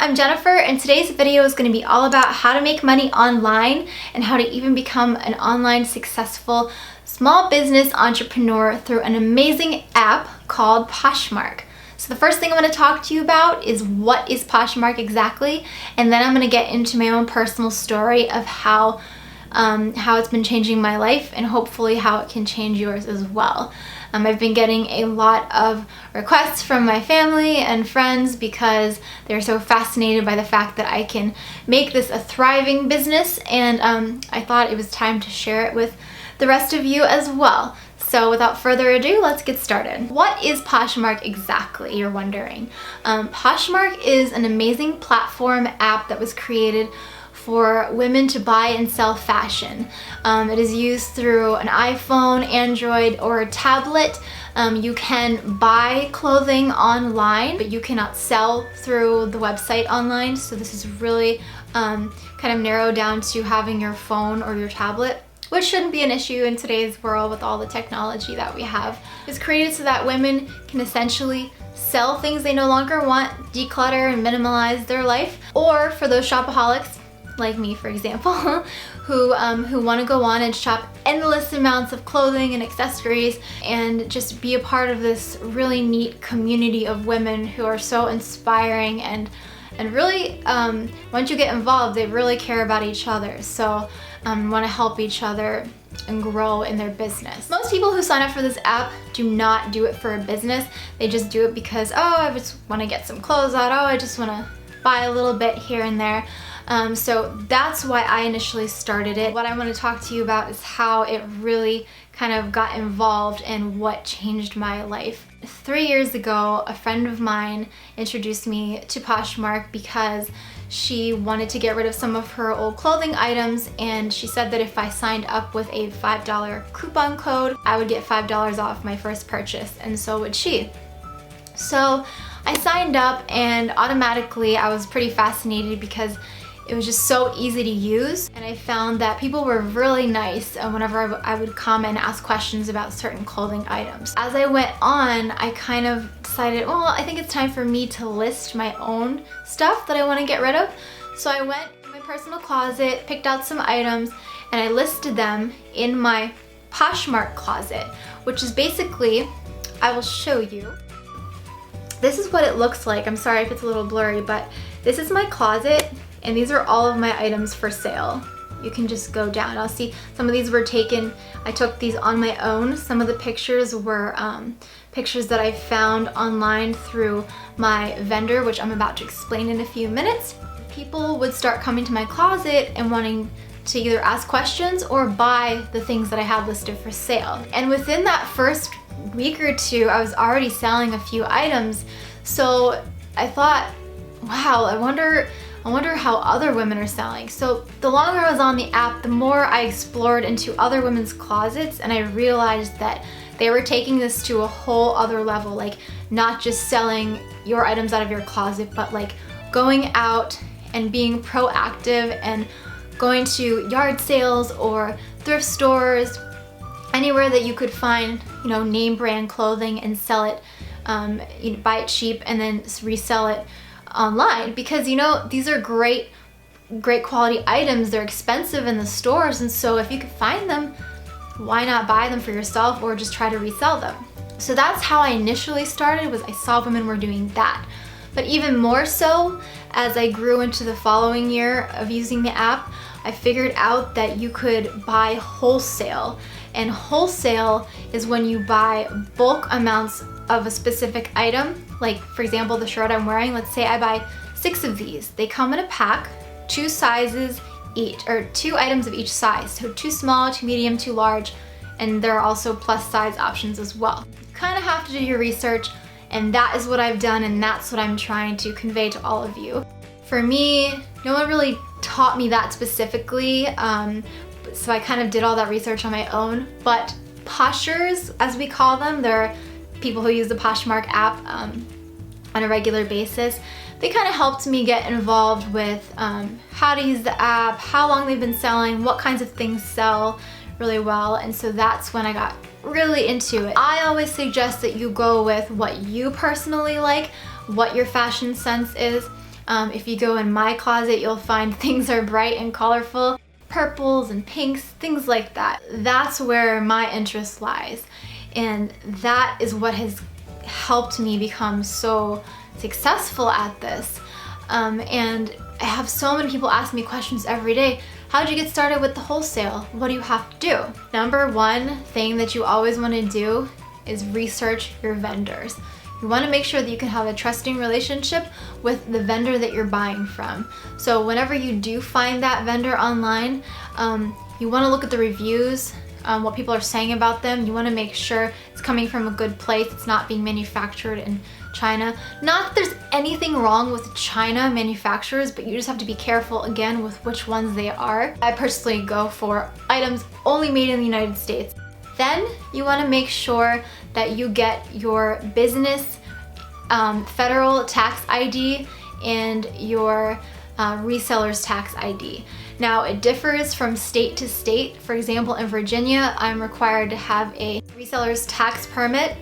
I'm Jennifer, and today's video is going to be all about how to make money online and how to even become an online successful small business entrepreneur through an amazing app called Poshmark. So the first thing I'm going to talk to you about is what is Poshmark exactly, and then I'm going to get into my own personal story of how it's been changing my life and hopefully how it can change yours as well. I've been getting a lot of requests from my family and friends because they're so fascinated by the fact that I can make this a thriving business, and I thought it was time to share it with the rest of you as well. So without further ado, let's get started. What is Poshmark exactly, you're wondering? Poshmark is an amazing platform app that was created for women to buy and sell fashion. It is used through an iPhone, Android, or a tablet. You can buy clothing online, but you cannot sell through the website online. So this is really kind of narrowed down to having your phone or your tablet, which shouldn't be an issue in today's world with all the technology that we have. It's created so that women can essentially sell things they no longer want, declutter and minimalize their life, or for those shopaholics, like me for example, who want to go on and shop endless amounts of clothing and accessories and just be a part of this really neat community of women who are so inspiring and really once you get involved, they really care about each other, so want to help each other and grow in their business. Most people who sign up for this app do not do it for a business. They just do it because, oh, I just want to get some clothes out, oh, I just want to buy a little bit here and there. So that's why I initially started it. What I want to talk to you about is how it really kind of got involved and what changed my life. 3 years ago, a friend of mine introduced me to Poshmark because she wanted to get rid of some of her old clothing items, and she said that if I signed up with a $5 coupon code, I would get $5 off my first purchase, and so would she. So I signed up, and automatically I was pretty fascinated because it was just so easy to use, and I found that people were really nice whenever I would come and ask questions about certain clothing items. As I went on, I kind of decided, well, I think it's time for me to list my own stuff that I want to get rid of. So I went in my personal closet, picked out some items, and I listed them in my Poshmark closet, which is basically, I will show you. This is what it looks like. I'm sorry if it's a little blurry, but this is my closet, and these are all of my items for sale. You can just go down. I'll see some of these were taken, I took these on my own. Some of the pictures were pictures that I found online through my vendor, which I'm about to explain in a few minutes. People would start coming to my closet and wanting to either ask questions or buy the things that I had listed for sale. And within that first week or two, I was already selling a few items. So I thought, wow, I wonder how other women are selling. So the longer I was on the app, the more I explored into other women's closets, and I realized that they were taking this to a whole other level, like not just selling your items out of your closet, but like going out and being proactive and going to yard sales or thrift stores, anywhere that you could find, name brand clothing and sell it, buy it cheap and then resell it online, because these are great quality items. They're expensive in the stores, and so if you could find them, why not buy them for yourself or just try to resell them? So that's how I initially started, was I saw women were doing that. But even more so, as I grew into the following year of using the app, I figured out that you could buy wholesale, and wholesale is when you buy bulk amounts of a specific item. Like for example, the shirt I'm wearing, let's say I buy 6 of these. They come in a pack, 2 sizes each, or 2 items of each size. So 2 small, 2 medium, 2 large, and there are also plus size options as well. You kind of have to do your research, and that is what I've done, and that's what I'm trying to convey to all of you. For me, no one really taught me that specifically, so I kind of did all that research on my own, but Poshers, as we call them, they're people who use the Poshmark app on a regular basis. They kind of helped me get involved with how to use the app, how long they've been selling, what kinds of things sell really well, and so that's when I got really into it. I always suggest that you go with what you personally like, what your fashion sense is, If you go in my closet, you'll find things are bright and colorful, purples and pinks, things like that. That's where my interest lies. And that is what has helped me become so successful at this. And I have so many people ask me questions every day. How'd you get started with the wholesale? What do you have to do? Number one thing that you always want to do is research your vendors. You want to make sure that you can have a trusting relationship with the vendor that you're buying from. So whenever you do find that vendor online, you want to look at the reviews, what people are saying about them. You want to make sure it's coming from a good place. It's not being manufactured in China. Not that there's anything wrong with China manufacturers, but you just have to be careful again with which ones they are. I personally go for items only made in the United States. Then you want to make sure that you get your business federal tax ID and your reseller's tax ID. Now it differs from state to state. For example, in Virginia, I'm required to have a reseller's tax permit,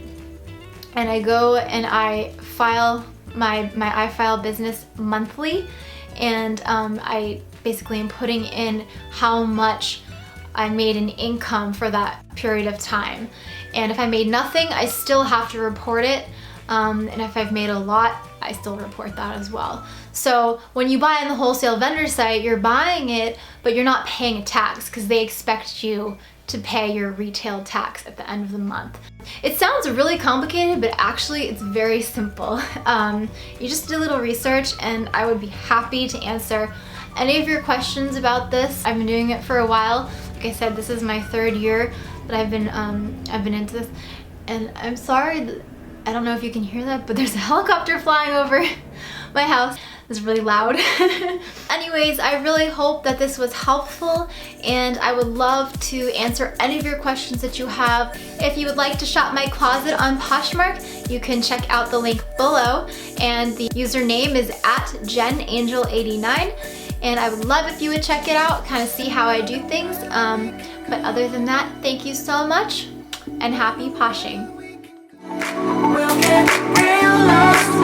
and I go and I file my iFile business monthly, and I basically am putting in how much I made in income for that period of time. And if I made nothing, I still have to report it. And if I've made a lot, I still report that as well. So when you buy on the wholesale vendor site, you're buying it, but you're not paying a tax because they expect you to pay your retail tax at the end of the month. It sounds really complicated, but actually it's very simple. You just do a little research, and I would be happy to answer any of your questions about this. I've been doing it for a while. Like I said, this is my 3rd year that I've been into this, and I'm sorry, I don't know if you can hear that, but there's a helicopter flying over my house. It's really loud. Anyways, I really hope that this was helpful, and I would love to answer any of your questions that you have. If you would like to shop my closet on Poshmark, you can check out the link below, and the username is @JenAngel89. And I would love if you would check it out, kind of see how I do things. But other than that, thank you so much, and happy poshing. We'll get real lost.